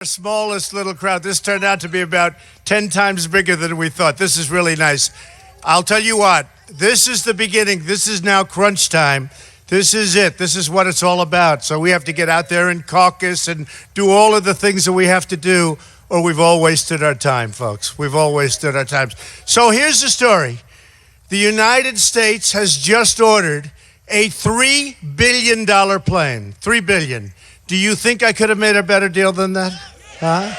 Our smallest little crowd. This turned out to be about 10 times bigger than we thought. This is really nice. I'll tell you what, this is the beginning. This is now crunch time. This is it. This is what it's all about. So we have to get out there and caucus and do all of the things that we have to do, or we've all wasted our time, folks. We've all wasted our time. So here's the story. The United States has just ordered a $3 billion plane. $3 billion. Do you think I could have made a better deal than that? Huh?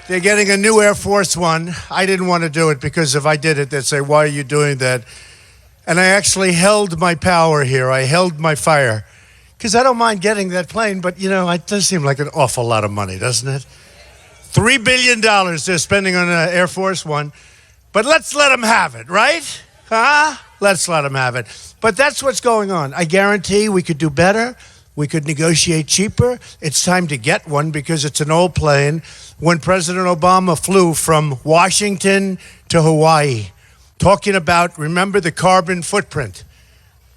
They're getting a new Air Force One. I didn't want to do it because if I did it, they'd say, why are you doing that? And I actually held my power here. I held my fire. Because I don't mind getting that plane, but, it does seem like an awful lot of money, doesn't it? $3 billion they're spending on an Air Force One. But let's let them have it, right? Huh? Let's let them have it. But that's what's going on. I guarantee we could do better. We could negotiate cheaper. It's time to get one because it's an old plane. When President Obama flew from Washington to Hawaii, talking about, remember, the carbon footprint,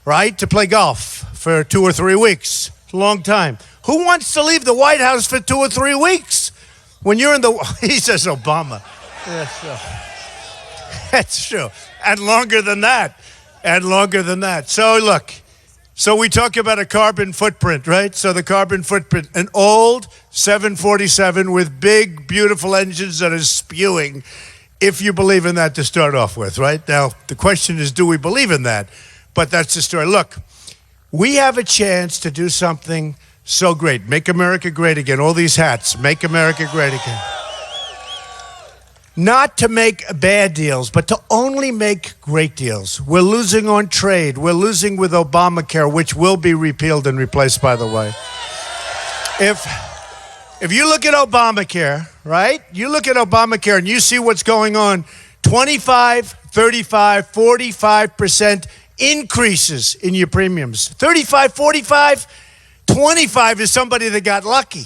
right? To play golf for 2 or 3 weeks. It's a long time. Who wants to leave the White House for 2 or 3 weeks? When you're in the, he says Obama. Yes, that's true. And longer than that. And longer than that. So look. So we talk about a carbon footprint, right? So the carbon footprint, an old 747 with big, beautiful engines that is spewing, if you believe in that to start off with, right? Now, the question is, do we believe in that? But that's the story. Look, we have a chance to do something so great. Make America great again. All these hats. Make America great again. Not to make bad deals, but to only make great deals. We're losing on trade. We're losing with Obamacare, which will be repealed and replaced, by the way. If you look at Obamacare, right? You look at Obamacare and you see what's going on. 25, 35, 45% increases in your premiums. 35, 45, 25 is somebody that got lucky.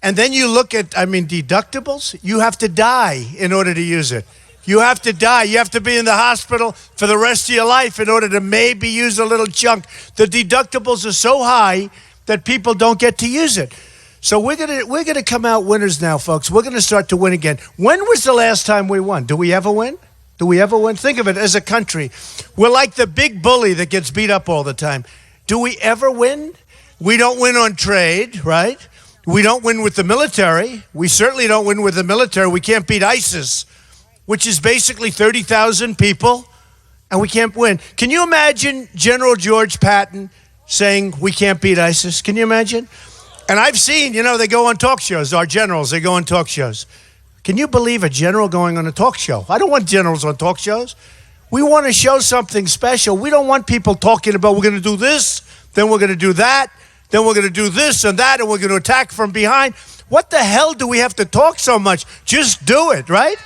And then you look at, deductibles. You have to die in order to use it. You have to die. You have to be in the hospital for the rest of your life in order to maybe use a little chunk. The deductibles are so high that people don't get to use it. So we're gonna come out winners now, folks. We're gonna start to win again. When was the last time we won? Do we ever win? Do we ever win? Think of it as a country. We're like the big bully that gets beat up all the time. Do we ever win? We don't win on trade, right? We don't win with the military. We certainly don't win with the military. We can't beat ISIS, which is basically 30,000 people, and we can't win. Can you imagine General George Patton saying we can't beat ISIS? Can you imagine? And I've seen, they go on talk shows. Our generals, they go on talk shows. Can you believe a general going on a talk show? I don't want generals on talk shows. We want to show something special. We don't want people talking about we're going to do this, then we're going to do that. Then we're going to do this and that, and we're going to attack from behind. What the hell do we have to talk so much? Just do it, right?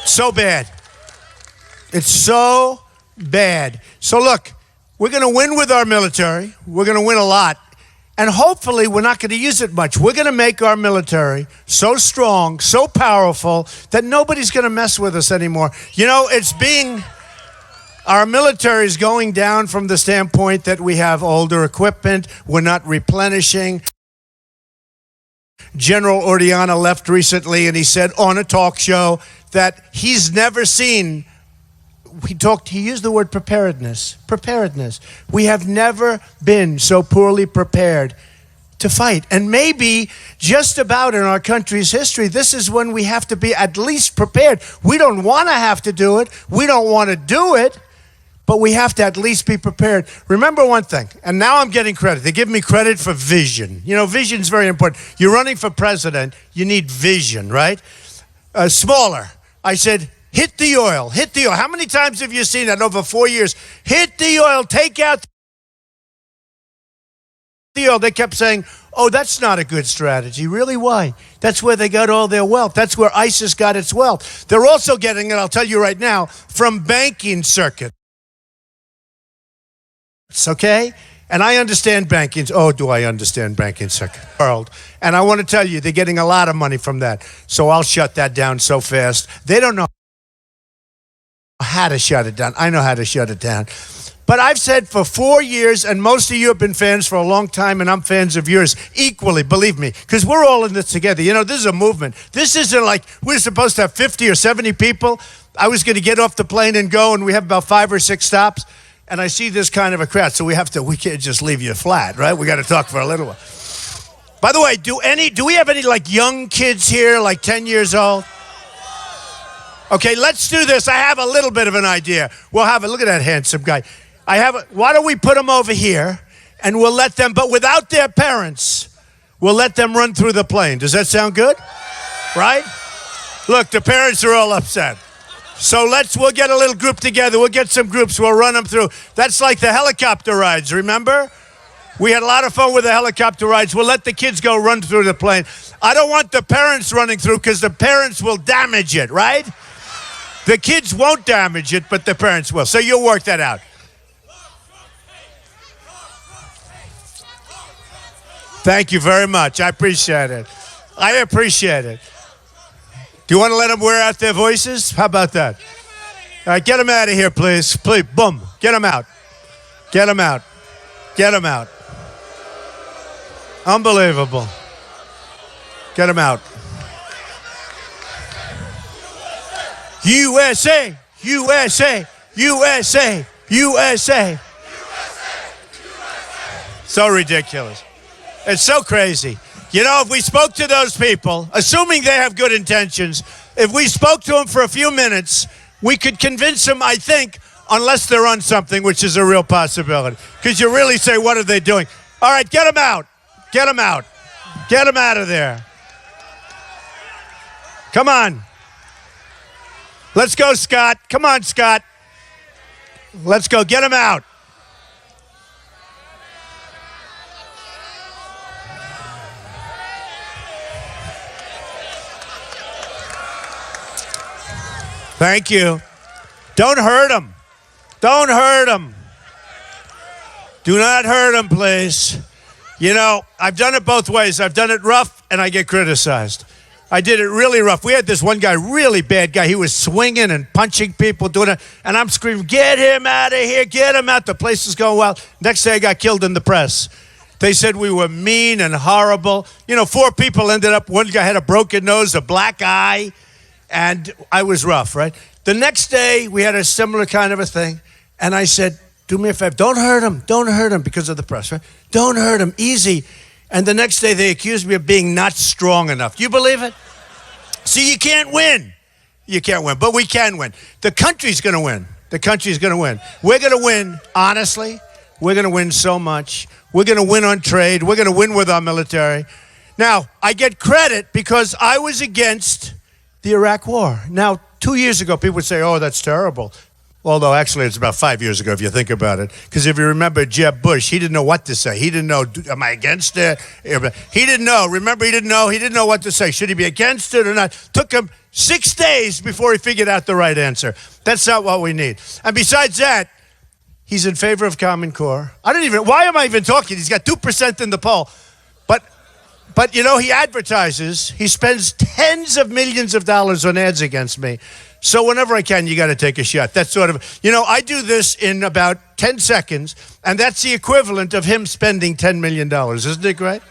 So bad. It's so bad. So look, we're going to win with our military. We're going to win a lot. And hopefully we're not going to use it much. We're going to make our military so strong, so powerful, that nobody's going to mess with us anymore. Our military is going down from the standpoint that we have older equipment. We're not replenishing. General Orellana left recently, and he said on a talk show that he's never seen, he used the word preparedness. Preparedness. We have never been so poorly prepared to fight. And maybe just about in our country's history, this is when we have to be at least prepared. We don't want to have to do it. We don't want to do it. But we have to at least be prepared. Remember one thing, and now I'm getting credit. They give me credit for vision. Vision's very important. You're running for president, you need vision, right? Smaller. I said, hit the oil, hit the oil. How many times have you seen that over 4 years? Hit the oil, take out the oil. They kept saying, oh, that's not a good strategy. Really, why? That's where they got all their wealth. That's where ISIS got its wealth. They're also getting it, I'll tell you right now, from banking circuit. Okay? And I understand banking. Oh, do I understand banking circuit world? And I want to tell you, they're getting a lot of money from that. So I'll shut that down so fast. They don't know how to shut it down. I know how to shut it down. But I've said for 4 years, and most of you have been fans for a long time, and I'm fans of yours equally, believe me, because we're all in this together. You know, this is a movement. This isn't like we're supposed to have 50 or 70 people. I was going to get off the plane and go, and we have about 5 or 6 stops, and I see this kind of a crowd, so we can't just leave you flat, right? We got to talk for a little while. By the way, do we have any like young kids here, like 10 years old? Okay, let's do this. I have a little bit of an idea. We'll have look at that handsome guy. Why don't we put them over here, and we'll let them, but without their parents, we'll let them run through the plane. Does that sound good? Right? Look, the parents are all upset. So we'll get a little group together. We'll get some groups. We'll run them through. That's like the helicopter rides, remember? We had a lot of fun with the helicopter rides. We'll let the kids go run through the plane. I don't want the parents running through because the parents will damage it, right? The kids won't damage it, but the parents will. So you'll work that out. Thank you very much. I appreciate it. Do you want to let them wear out their voices? How about that? All right, get them out of here, please. Please, boom. Get them out. Get them out. Get them out. Unbelievable. Get them out. USA, USA, USA, USA. So ridiculous. It's so crazy. You know, if we spoke to those people, assuming they have good intentions, if we spoke to them for a few minutes, we could convince them, I think, unless they're on something, which is a real possibility. Because you really say, what are they doing? All right, get them out. Get them out. Get them out of there. Come on. Let's go, Scott. Come on, Scott. Let's go. Get them out. Thank you. Don't hurt them. Don't hurt them. Do not hurt them, please. You know, I've done it both ways. I've done it rough, and I get criticized. I did it really rough. We had this one guy, really bad guy. He was swinging and punching people, doing it, and I'm screaming, get him out of here, get him out. The place is going well. Next day, I got killed in the press. They said we were mean and horrible. You know, 4 people ended up, one guy had a broken nose, a black eye, and I was rough, right? The next day, we had a similar kind of a thing, and I said, do me a favor, don't hurt him because of the press, right? Don't hurt him, easy. And the next day, they accused me of being not strong enough. Do you believe it? See, you can't win. You can't win, but we can win. The country's going to win. The country's going to win. We're going to win, honestly. We're going to win so much. We're going to win on trade. We're going to win with our military. Now, I get credit because I was against the Iraq War. Now, 2 years ago, people would say, oh, that's terrible. Although, actually, it's about 5 years ago, if you think about it. Because if you remember Jeb Bush, he didn't know what to say. He didn't know, am I against it? He didn't know. Remember, he didn't know what to say. Should he be against it or not? Took him 6 days before he figured out the right answer. That's not what we need. And besides that, he's in favor of Common Core. Why am I even talking? He's got 2% in the poll. But you know, he advertises. He spends tens of millions of dollars on ads against me. So whenever I can, you got to take a shot. That's sort of, you know, I do this in about 10 seconds, and that's the equivalent of him spending $10 million. Isn't it great?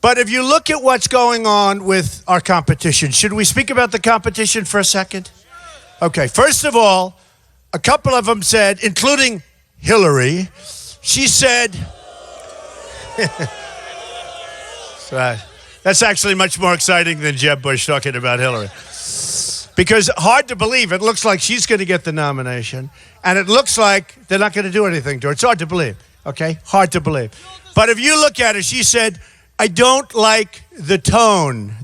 But if you look at what's going on with our competition, should we speak about the competition for a second? Okay, first of all, a couple of them said, including Hillary, she said, that's actually much more exciting than Jeb Bush talking about Hillary. Because hard to believe, it looks like she's going to get the nomination, and it looks like they're not going to do anything to her. It's hard to believe, okay? Hard to believe. But if you look at it, she said, I don't like the tone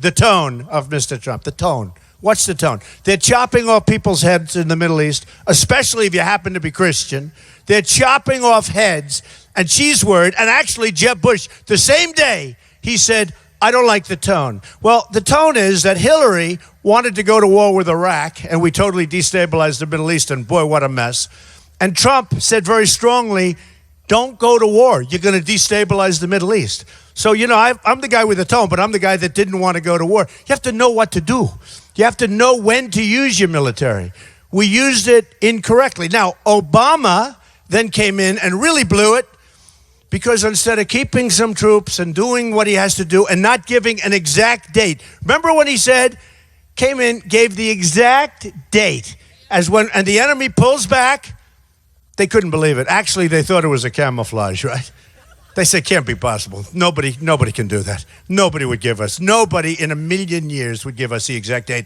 of Mr. Trump, the tone. What's the tone? They're chopping off people's heads in the Middle East, especially if you happen to be Christian. They're chopping off heads, and she's worried, and actually Jeb Bush, the same day, he said, I don't like the tone. Well, the tone is that Hillary wanted to go to war with Iraq, and we totally destabilized the Middle East, and boy, what a mess. And Trump said very strongly, don't go to war. You're going to destabilize the Middle East. So, you know, I'm the guy with the tone, but I'm the guy that didn't want to go to war. You have to know what to do. You have to know when to use your military. We used it incorrectly. Now, Obama then came in and really blew it, because instead of keeping some troops and doing what he has to do and not giving an exact date. Remember when he said, came in, gave the exact date, and the enemy pulls back, they couldn't believe it. Actually, they thought it was a camouflage, right? They said, can't be possible. Nobody can do that. Nobody in a million years would give us the exact date.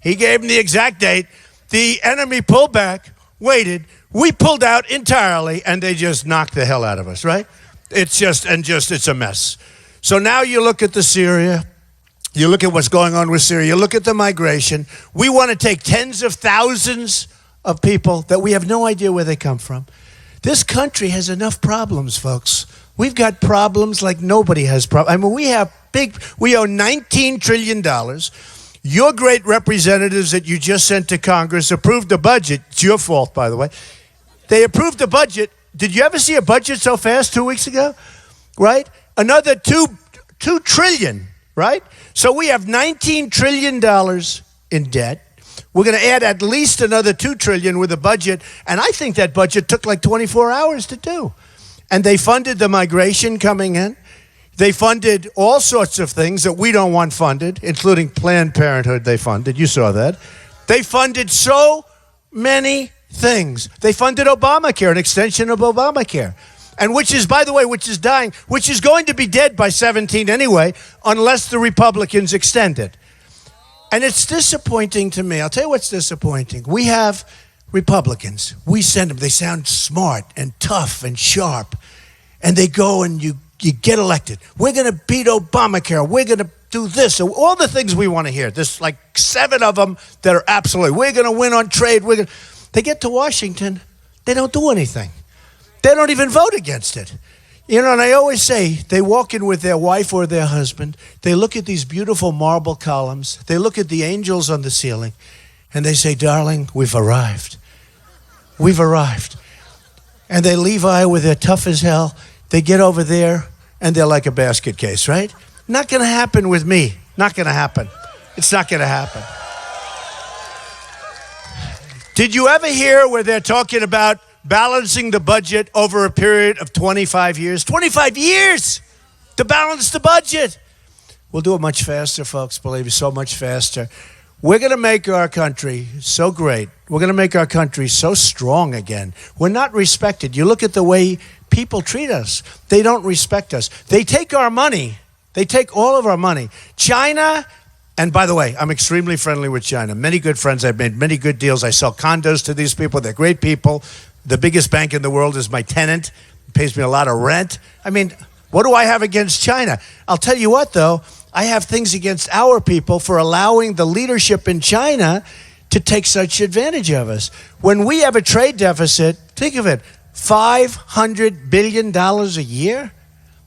He gave them the exact date. The enemy pulled back, waited. We pulled out entirely, and they just knocked the hell out of us, right? It's a mess. So now you look at Syria. You look at what's going on with Syria. You look at the migration. We want to take tens of thousands of people that we have no idea where they come from. This country has enough problems, folks. We've got problems like nobody has problems. I mean, we owe $19 trillion. Your great representatives that you just sent to Congress approved the budget. It's your fault, by the way. They approved the budget. Did you ever see a budget so fast 2 weeks ago? Right? Another $2 trillion, right? So we have $19 trillion in debt. We're going to add at least another $2 trillion with a budget, and I think that budget took like 24 hours to do. And they funded the migration coming in. They funded all sorts of things that we don't want funded, including Planned Parenthood they funded. You saw that. They funded so many things. They funded Obamacare, an extension of Obamacare. And which is, by the way, which is dying, which is going to be dead by 17 anyway, unless the Republicans extend it. And it's disappointing to me. I'll tell you what's disappointing. We have Republicans. We send them. They sound smart and tough and sharp. And they go and you get elected. We're going to beat Obamacare. We're going to do this. So all the things we want to hear. There's like 7 of them that are absolutely. We're going to win on trade. They get to Washington. They don't do anything. They don't even vote against it. You know, and I always say, they walk in with their wife or their husband. They look at these beautiful marble columns. They look at the angels on the ceiling. And they say, darling, we've arrived. We've arrived. And they leave Iowa with their tough as hell. They get over there, and they're like a basket case, right? Not going to happen with me. Not going to happen. It's not going to happen. Did you ever hear where they're talking about balancing the budget over a period of 25 years? 25 years to balance the budget. We'll do it much faster, folks, believe me, so much faster. We're going to make our country so great. We're going to make our country so strong again. We're not respected. You look at the way people treat us. They don't respect us. They take our money. They take all of our money. China, and by the way, I'm extremely friendly with China. Many good friends. I've made many good deals. I sell condos to these people. They're great people. The biggest bank in the world is my tenant. It pays me a lot of rent. I mean, what do I have against China? I'll tell you what, though. I have things against our people for allowing the leadership in China to take such advantage of us. When we have a trade deficit, think of it, $500 billion a year?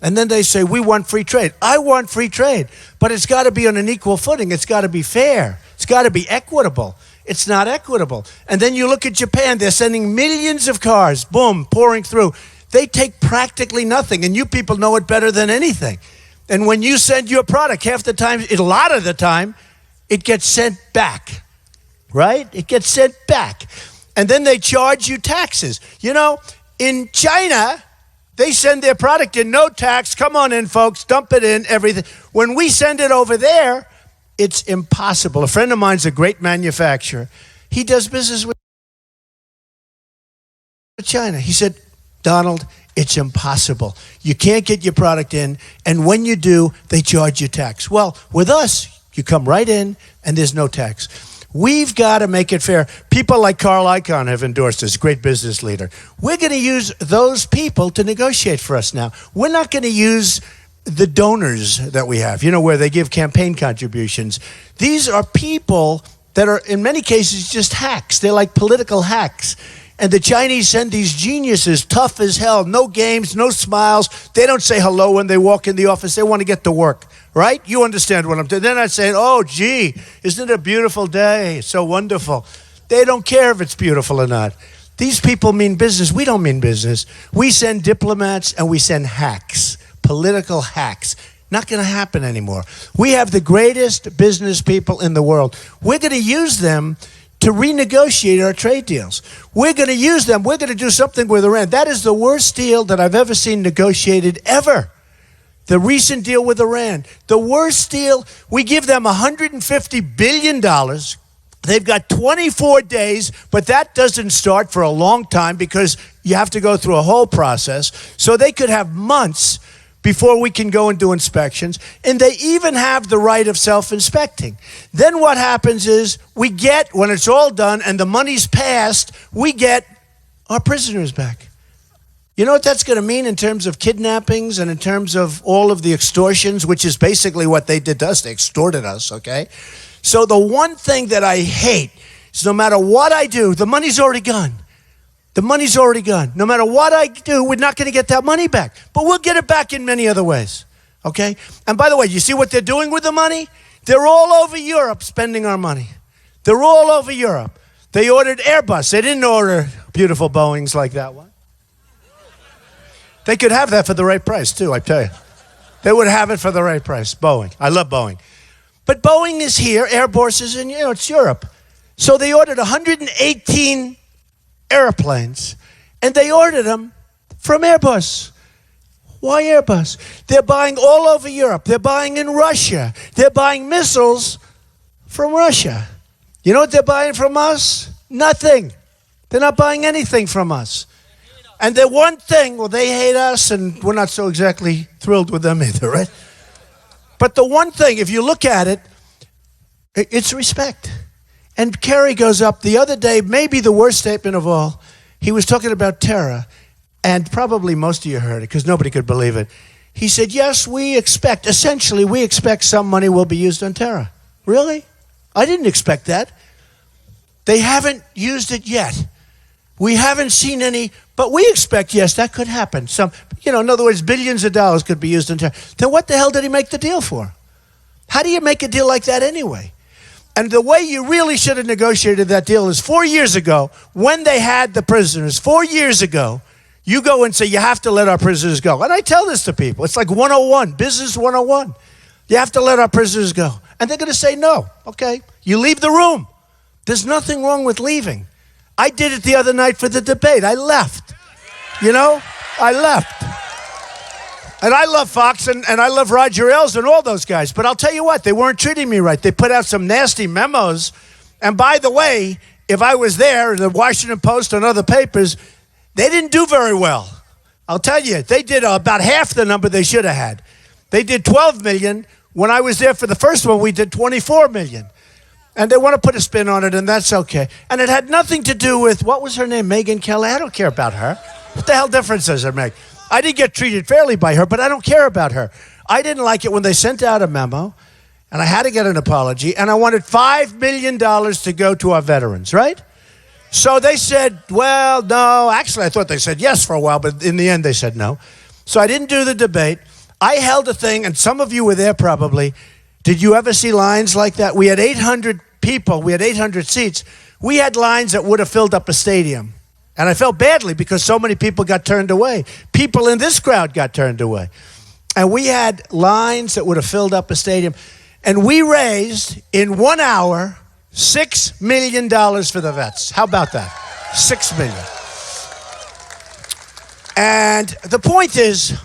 And then they say, we want free trade. I want free trade, but it's got to be on an equal footing. It's got to be fair. It's got to be equitable. It's not equitable. And then you look at Japan, they're sending millions of cars, boom, pouring through. They take practically nothing, and you people know it better than anything. And when you send your product, a lot of the time, it gets sent back, right? It gets sent back. And then they charge you taxes. You know, in China, they send their product in, no tax. Come on in, folks, dump it in, everything. When we send it over there, it's impossible. A friend of mine's a great manufacturer. He does business with China. He said, Donald, it's impossible. You can't get your product in, and when you do, they charge you tax. Well, with us, you come right in, and there's no tax. We've got to make it fair. People like Carl Icahn have endorsed us, great business leader. We're going to use those people to negotiate for us now. We're not going to use the donors that we have, you know, where they give campaign contributions. These are people that are, in many cases, just hacks. They're like political hacks. And the Chinese send these geniuses, tough as hell, no games, no smiles. They don't say hello when they walk in the office. They want to get to work, right? You understand what I'm doing. They're not saying, oh, gee, isn't it a beautiful day? So wonderful. They don't care if it's beautiful or not. These people mean business. We don't mean business. We send diplomats and we send hacks, political hacks. Not going to happen anymore. We have the greatest business people in the world. We're going to use them to renegotiate our trade deals. We're going to use them. We're going to do something with Iran. That is the worst deal that I've ever seen negotiated ever. The recent deal with Iran, the worst deal. We give them $150 billion. They've got 24 days, but that doesn't start for a long time because you have to go through a whole process. So they could have months before we can go and do inspections. And they even have the right of self-inspecting. Then what happens is we get, when it's all done and the money's passed, we get our prisoners back. You know what that's going to mean in terms of kidnappings and in terms of all of the extortions, which is basically what they did to us. They extorted us, okay? So the one thing that I hate is no matter what I do, the money's already gone. The money's already gone. No matter what I do, we're not going to get that money back. But we'll get it back in many other ways, okay? And by the way, you see what they're doing with the money? They're all over Europe spending our money. They're all over Europe. They ordered Airbus. They didn't order beautiful Boeings like that one. They could have that for the right price, too, I tell you. They would have it for the right price, Boeing. I love Boeing. But Boeing is here, Airbus is in, it's Europe. So they ordered 118 airplanes, and they ordered them from Airbus. Why Airbus? They're buying all over Europe. They're buying in Russia. They're buying missiles from Russia. You know what they're buying from us? Nothing. They're not buying anything from us. And the one thing, well, they hate us, and we're not so exactly thrilled with them either, right? But the one thing, if you look at it, it's respect. And Kerry goes up the other day, maybe the worst statement of all. He was talking about terror, and probably most of you heard it because nobody could believe it. He said, yes, we expect some money will be used on terror. Really? I didn't expect that. They haven't used it yet. We haven't seen any, but we expect, yes, that could happen. In other words, billions of dollars could be used on terror. Then what the hell did he make the deal for? How do you make a deal like that anyway? And the way you really should have negotiated that deal is 4 years ago, when they had the prisoners, 4 years ago, you go and say, you have to let our prisoners go. And I tell this to people. It's like 101, business 101. You have to let our prisoners go. And they're going to say no. Okay, you leave the room. There's nothing wrong with leaving. I did it the other night for the debate. I left. I left. And I love Fox and I love Roger Ailes and all those guys. But I'll tell you what, they weren't treating me right. They put out some nasty memos. And by the way, if I was there, the Washington Post and other papers, they didn't do very well. I'll tell you, they did about half the number they should have had. They did 12 million. When I was there for the first one, we did 24 million. And they want to put a spin on it, and that's okay. And it had nothing to do with, what was her name, Megyn Kelly? I don't care about her. What the hell difference does it make? I didn't get treated fairly by her, but I don't care about her. I didn't like it when they sent out a memo, and I had to get an apology, and I wanted $5 million to go to our veterans, right? So they said, well, no. Actually, I thought they said yes for a while, but in the end, they said no. So I didn't do the debate. I held a thing, and some of you were there probably. Did you ever see lines like that? We had 800 people. We had 800 seats. We had lines that would have filled up a stadium. And I felt badly because so many people got turned away. People in this crowd got turned away. And we had lines that would have filled up a stadium. And we raised, in 1 hour, $6 million for the vets. How about that? $6 million. And the point is,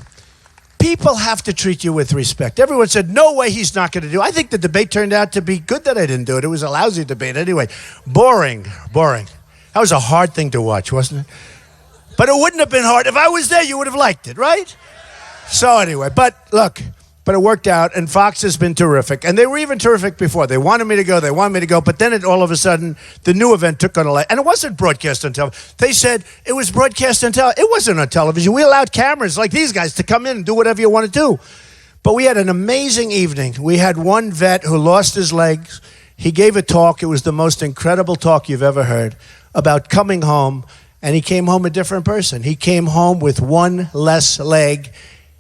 people have to treat you with respect. Everyone said, no way he's not going to do it. I think the debate turned out to be good that I didn't do it. It was a lousy debate anyway. Boring. That was a hard thing to watch, wasn't it? But it wouldn't have been hard. If I was there, you would have liked it, right? So anyway, but it worked out, and Fox has been terrific. And they were even terrific before. They wanted me to go, but then all of a sudden, the new event took on a life. And it wasn't broadcast on television. They said it was broadcast on television. It wasn't on television. We allowed cameras like these guys to come in and do whatever you want to do. But we had an amazing evening. We had one vet who lost his legs. He gave a talk. It was the most incredible talk you've ever heard about coming home, and he came home a different person. He came home with one less leg.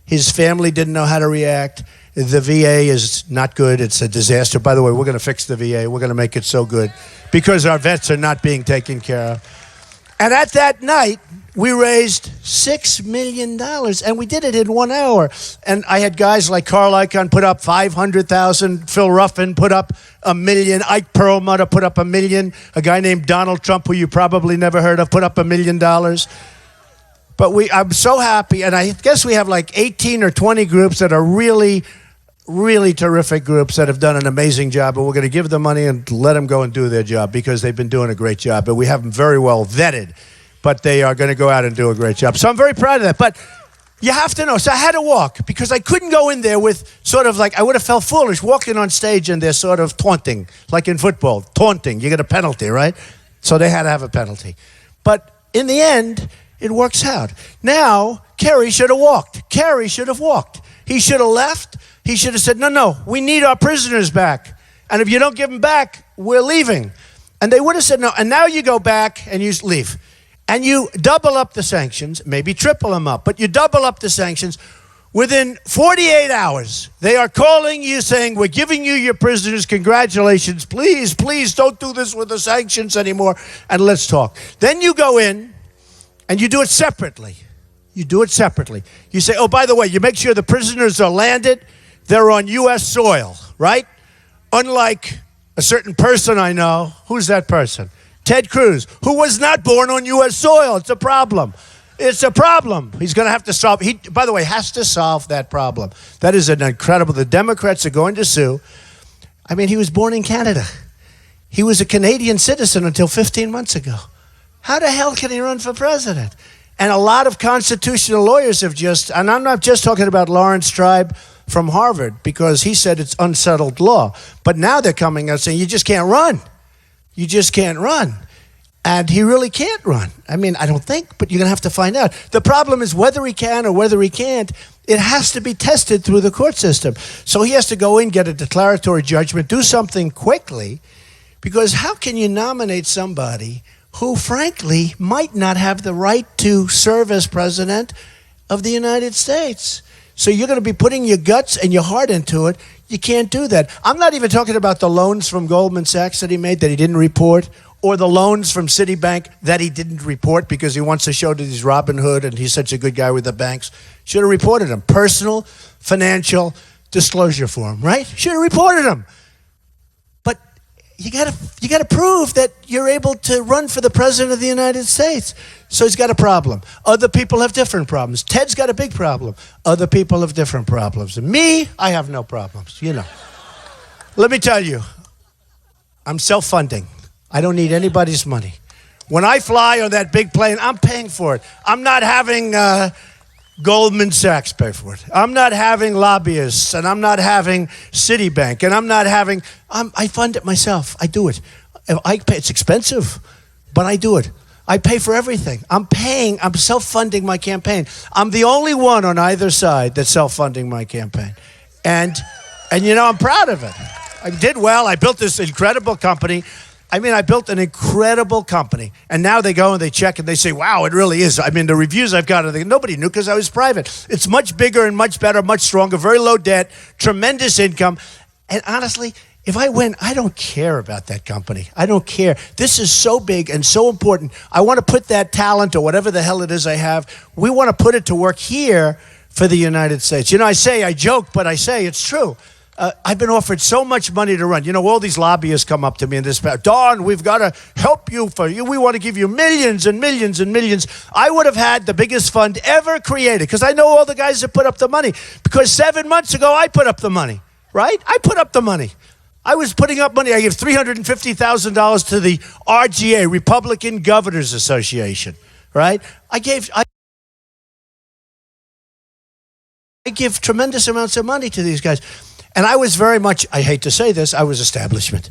His family didn't know how to react. The VA is not good. It's a disaster. By the way, we're going to fix the VA. We're going to make it so good because our vets are not being taken care of. And at that night, We raised $6 million, and we did it in 1 hour. And I had guys like Carl Icahn put up $500,000, Phil Ruffin put up $1 million, Ike Perlmutter put up $1 million, a guy named Donald Trump, who you probably never heard of, put up $1 million. But I'm so happy, and I guess we have like 18 or 20 groups that are really, really terrific groups that have done an amazing job, and we're going to give them money and let them go and do their job because they've been doing a great job, and we have them very well vetted. But they are going to go out and do a great job. So I'm very proud of that. But you have to know. So I had to walk because I couldn't go in there with sort of like, I would have felt foolish walking on stage and they're sort of taunting, like in football, taunting. You get a penalty, right? So they had to have a penalty. But in the end, it works out. Now, Kerry should have walked. Kerry should have walked. He should have left. He should have said, no, we need our prisoners back. And if you don't give them back, we're leaving. And they would have said no. And now you go back and you leave. And you double up the sanctions, maybe triple them up, but you double up the sanctions. Within 48 hours, they are calling you saying, we're giving you your prisoners, congratulations, please don't do this with the sanctions anymore, and let's talk. Then you go in and you do it separately. You do it separately. You say, oh, by the way, you make sure the prisoners are landed, they're on U.S. soil, right? Unlike a certain person I know. Who's that person? Ted Cruz, who was not born on U.S. soil. It's a problem. It's a problem. He's going to have to solve. He, by the way, has to solve that problem. That is an incredible. The Democrats are going to sue. I mean, he was born in Canada. He was a Canadian citizen until 15 months ago. How the hell can he run for president? And a lot of constitutional lawyers have just, and I'm not just talking about Lawrence Tribe from Harvard, because he said it's unsettled law. But now they're coming out saying you just can't run. You just can't run. And he really can't run. I mean, I don't think, but you're going to have to find out. The problem is whether he can or whether he can't, it has to be tested through the court system. So he has to go in, get a declaratory judgment, do something quickly, because how can you nominate somebody who, frankly, might not have the right to serve as president of the United States? So you're going to be putting your guts and your heart into it. You can't do that. I'm not even talking about the loans from Goldman Sachs that he made that he didn't report, or the loans from Citibank that he didn't report because he wants to show that he's Robin Hood and he's such a good guy with the banks. Should have reported them. Personal financial disclosure form, right? Should have reported them. But you gotta prove that you're able to run for the president of the United States. So he's got a problem. Other people have different problems. Ted's got a big problem. Other people have different problems. And me, I have no problems, you know. Let me tell you, I'm self-funding. I don't need anybody's money. When I fly on that big plane, I'm paying for it. I'm not having Goldman Sachs pay for it. I'm not having lobbyists, and I'm not having Citibank, and I'm not having, I fund it myself. I do it. I pay, it's expensive, but I do it. I pay for everything. I'm self-funding my campaign. I'm the only one on either side that's self-funding my campaign. And you know, I'm proud of it. I did well. I built this incredible company. I mean, I built an incredible company. And now they go and they check and they say, wow, it really is. I mean, the reviews I've got, nobody knew because I was private. It's much bigger and much better, much stronger, very low debt, tremendous income. And honestly, if I win, I don't care about that company. I don't care. This is so big and so important. I want to put that talent or whatever the hell it is I have, we want to put it to work here for the United States. You know, I joke, but I say it's true. I've been offered so much money to run. You know, all these lobbyists come up to me and this, Don, we've got to help you for you. We want to give you millions and millions and millions. I would have had the biggest fund ever created because I know all the guys that put up the money. Because 7 months ago, I put up the money, right? I put up the money. I was putting up money. I gave $350,000 to the RGA, Republican Governors Association, right? I give tremendous amounts of money to these guys. And I was very much, I hate to say this, I was establishment.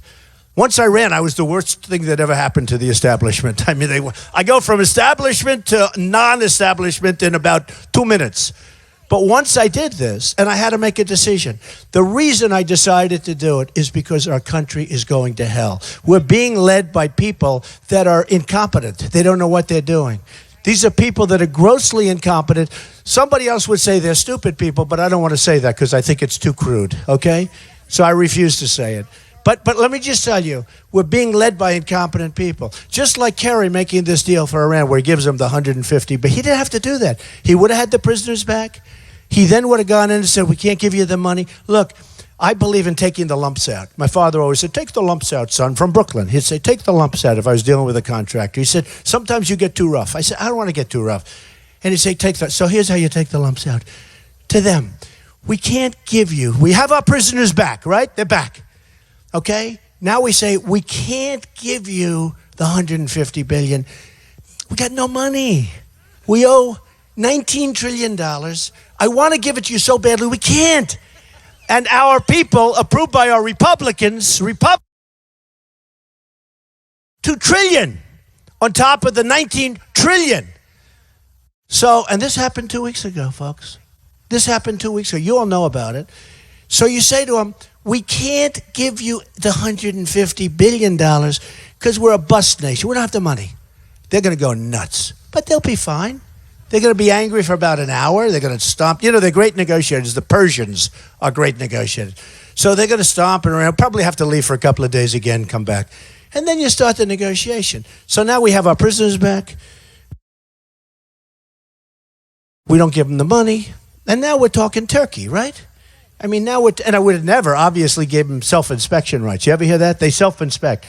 Once I ran, I was the worst thing that ever happened to the establishment. I mean, I go from establishment to non-establishment in about 2 minutes. But once I did this, and I had to make a decision, the reason I decided to do it is because our country is going to hell. We're being led by people that are incompetent. They don't know what they're doing. These are people that are grossly incompetent. Somebody else would say they're stupid people, but I don't want to say that because I think it's too crude, okay? So I refuse to say it. But let me just tell you, we're being led by incompetent people. Just like Kerry making this deal for Iran where he gives them the 150, but he didn't have to do that. He would have had the prisoners back. He then would have gone in and said, we can't give you the money. Look, I believe in taking the lumps out. My father always said, take the lumps out, son, from Brooklyn. He'd say, take the lumps out if I was dealing with a contractor. He said, sometimes you get too rough. I said, I don't want to get too rough. And he'd say, take that. So here's how you take the lumps out. To them, we can't give you, we have our prisoners back, right? They're back. Okay? Now we say, we can't give you the $150 billion. We got no money. We owe $19 trillion. I want to give it to you so badly, we can't. And our people, approved by our Republicans, $2 trillion on top of the 19 trillion. So, and this happened 2 weeks ago, folks. This happened 2 weeks ago. You all know about it. So you say to them, we can't give you the $150 billion because we're a bust nation. We don't have the money. They're going to go nuts, but they'll be fine. They're going to be angry for about an hour. They're going to stomp. You know, they're great negotiators. The Persians are great negotiators. So they're going to stomp and around, probably have to leave for a couple of days again, come back. And then you start the negotiation. So now we have our prisoners back. We don't give them the money. And now we're talking Turkey, right? I mean, now and I would have never obviously gave them self-inspection rights. You ever hear that? They self-inspect.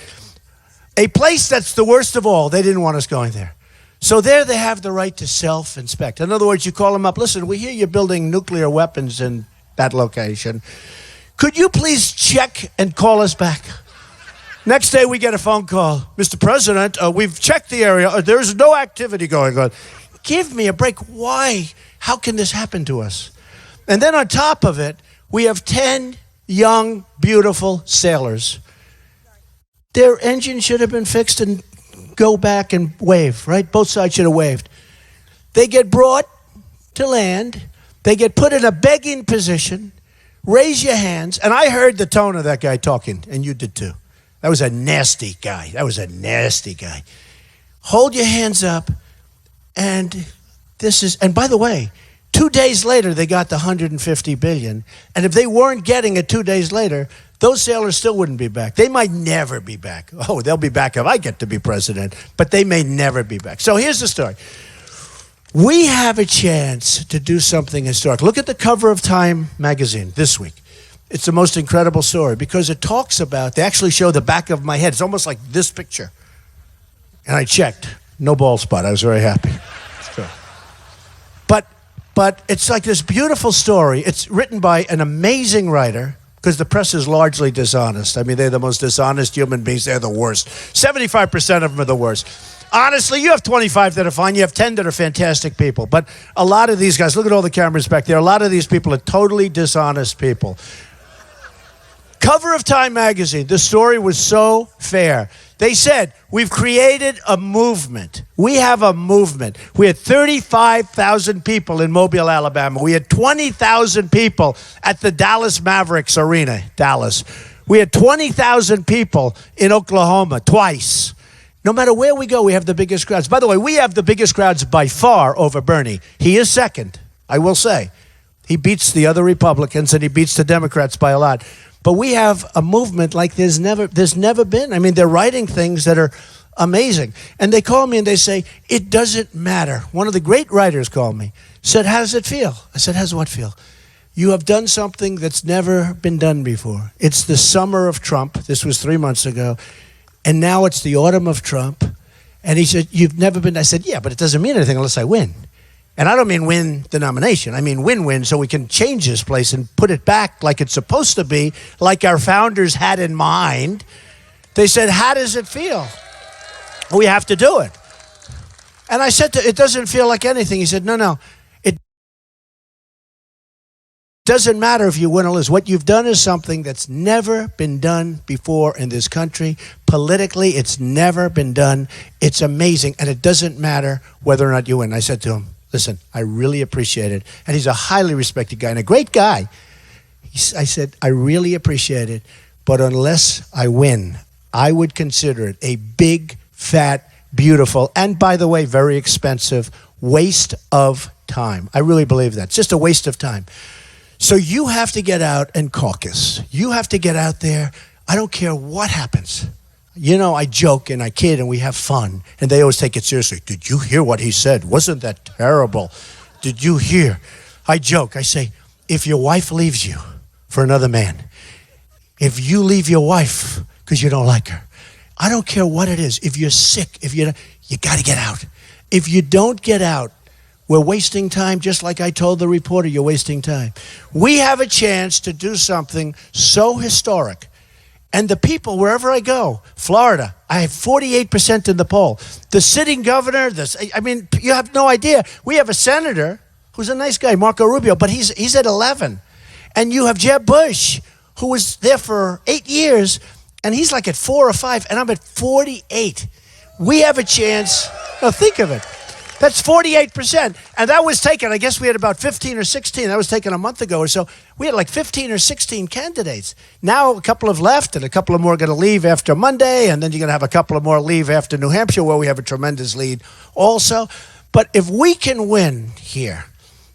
A place that's the worst of all, they didn't want us going there. So there they have the right to self-inspect. In other words, you call them up, listen, we hear you're building nuclear weapons in that location. Could you please check and call us back? Next day we get a phone call. Mr. President, we've checked the area. There's no activity going on. Give me a break. Why? How can this happen to us? And then on top of it, we have 10 young, beautiful sailors. Their engine should have been fixed and go back and wave, right? Both sides should have waved. They get brought to land. They get put in a begging position. Raise your hands. And I heard the tone of that guy talking, and you did too. That was a nasty guy. Hold your hands up. And by the way, 2 days later, they got the $150 billion. And if they weren't getting it 2 days later, those sailors still wouldn't be back. They might never be back. Oh, they'll be back if I get to be president, but they may never be back. So here's the story. We have a chance to do something historic. Look at the cover of Time magazine this week. It's the most incredible story because it talks about, they actually show the back of my head. It's almost like this picture. And I checked. No bald spot. I was very happy. But it's like this beautiful story. It's written by an amazing writer because the press is largely dishonest. I mean, they're the most dishonest human beings. They're the worst. 75% of them are the worst. Honestly, you have 25 that are fine. You have 10 that are fantastic people. But a lot of these guys, look at all the cameras back there. A lot of these people are totally dishonest people. Cover of Time magazine. The story was so fair. They said, we've created a movement. We have a movement. We had 35,000 people in Mobile, Alabama. We had 20,000 people at the Dallas Mavericks Arena, Dallas. We had 20,000 people in Oklahoma twice. No matter where we go, we have the biggest crowds. By the way, we have the biggest crowds by far over Bernie. He is second, I will say. He beats the other Republicans and he beats the Democrats by a lot. But we have a movement like there's never been. I mean, they're writing things that are amazing. And they call me and they say, it doesn't matter. One of the great writers called me, said, how does it feel? I said, how does what feel? You have done something that's never been done before. It's the summer of Trump. This was 3 months ago. And now it's the autumn of Trump. And he said, you've never been. I said, yeah, but it doesn't mean anything unless I win. And I don't mean win the nomination. I mean win-win so we can change this place and put it back like it's supposed to be, like our founders had in mind. They said, how does it feel? We have to do it. And I said, it doesn't feel like anything. He said, no. It doesn't matter if you win or lose. What you've done is something that's never been done before in this country. Politically, it's never been done. It's amazing. And it doesn't matter whether or not you win. I said to him, listen, I really appreciate it. And he's a highly respected guy and a great guy. I said, I really appreciate it, but unless I win, I would consider it a big, fat, beautiful, and by the way, very expensive waste of time. I really believe that. It's just a waste of time. So you have to get out and caucus. You have to get out there. I don't care what happens. You know, I joke and I kid and we have fun. And they always take it seriously. Did you hear what he said? Wasn't that terrible? Did you hear? I joke. I say, if your wife leaves you for another man, if you leave your wife because you don't like her, I don't care what it is. If you're sick, you got to get out. If you don't get out, we're wasting time, just like I told the reporter, you're wasting time. We have a chance to do something so historic. And the people, wherever I go, Florida, I have 48% in the poll. The sitting governor, you have no idea. We have a senator who's a nice guy, Marco Rubio, but he's at 11. And you have Jeb Bush, who was there for 8 years, and he's like at 4 or 5, and I'm at 48. We have a chance. Now think of it. That's 48%. And that was taken, I guess we had about 15 or 16. That was taken a month ago or so. We had like 15 or 16 candidates. Now a couple have left, and a couple of more are going to leave after Monday, and then you're going to have a couple of more leave after New Hampshire, where we have a tremendous lead also. But if we can win here,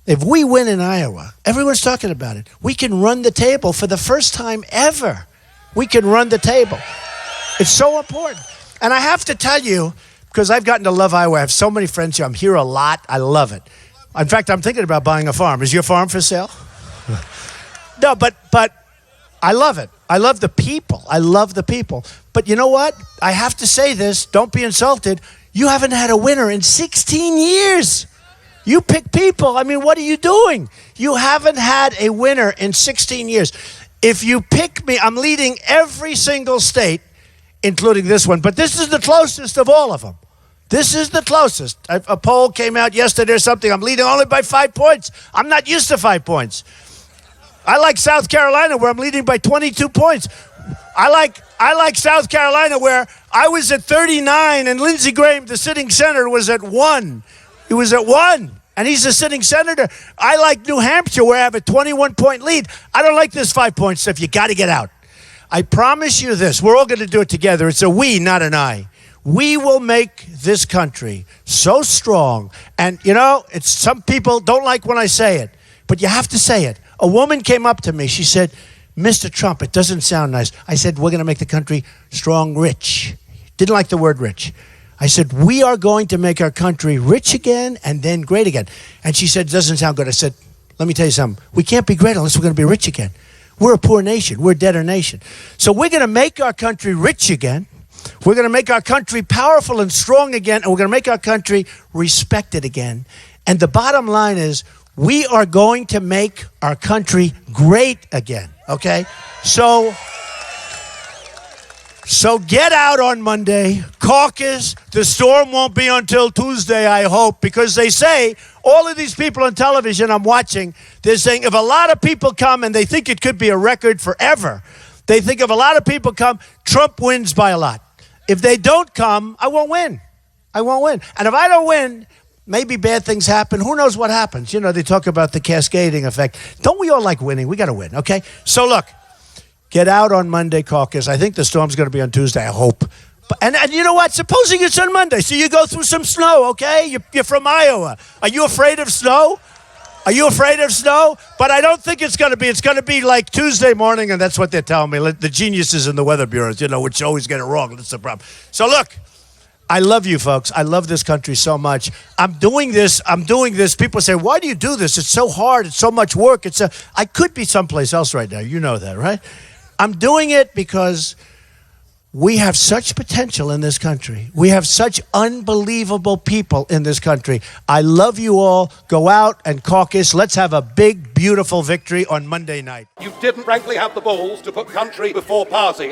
if we win in Iowa, everyone's talking about it. We can run the table for the first time ever. We can run the table. It's so important. And I have to tell you, because I've gotten to love Iowa. I have so many friends here. I'm here a lot. I love it. In fact, I'm thinking about buying a farm. Is your farm for sale? No, but I love it. I love the people. I love the people. But you know what? I have to say this. Don't be insulted. You haven't had a winner in 16 years. You pick people. I mean, what are you doing? You haven't had a winner in 16 years. If you pick me, I'm leading every single state, including this one. But this is the closest of all of them. This is the closest. A poll came out yesterday or something. I'm leading only by 5 points. I'm not used to 5 points. I like South Carolina, where I'm leading by 22 points. I like South Carolina, where I was at 39 and Lindsey Graham, the sitting senator, was at 1. He was at 1, and he's a sitting senator. I like New Hampshire, where I have a 21-point lead. I don't like this 5-point stuff. You got to get out. I promise you this. We're all going to do it together. It's a we, not an I. We will make this country so strong. And, you know, it's some people don't like when I say it, but you have to say it. A woman came up to me. She said, Mr. Trump, it doesn't sound nice. I said, we're going to make the country strong, rich. Didn't like the word rich. I said, we are going to make our country rich again and then great again. And she said, it doesn't sound good. I said, let me tell you something. We can't be great unless we're going to be rich again. We're a poor nation. We're a debtor nation. So we're going to make our country rich again. We're going to make our country powerful and strong again. And we're going to make our country respected again. And the bottom line is, we are going to make our country great again. Okay? So get out on Monday, caucus. The storm won't be until Tuesday, I hope, because they say, all of these people on television I'm watching, they're saying if a lot of people come, and they think it could be a record forever, they think if a lot of people come, Trump wins by a lot. If they don't come, I won't win. I won't win. And if I don't win, maybe bad things happen. Who knows what happens? You know, they talk about the cascading effect. Don't we all like winning? We got to win, okay? So look. Get out on Monday, caucus. I think the storm's going to be on Tuesday, I hope. And you know what? Supposing it's on Monday, so you go through some snow, okay? You're from Iowa. Are you afraid of snow? Are you afraid of snow? But I don't think it's going to be. It's going to be like Tuesday morning, and that's what they're telling me. The geniuses in the weather bureaus, you know, which always get it wrong. That's the problem. So look, I love you folks. I love this country so much. I'm doing this. People say, why do you do this? It's so hard. It's so much work. I could be someplace else right now. You know that, right? I'm doing it because we have such potential in this country. We have such unbelievable people in this country. I love you all. Go out and caucus. Let's have a big, beautiful victory on Monday night. You didn't frankly have the balls to put country before party.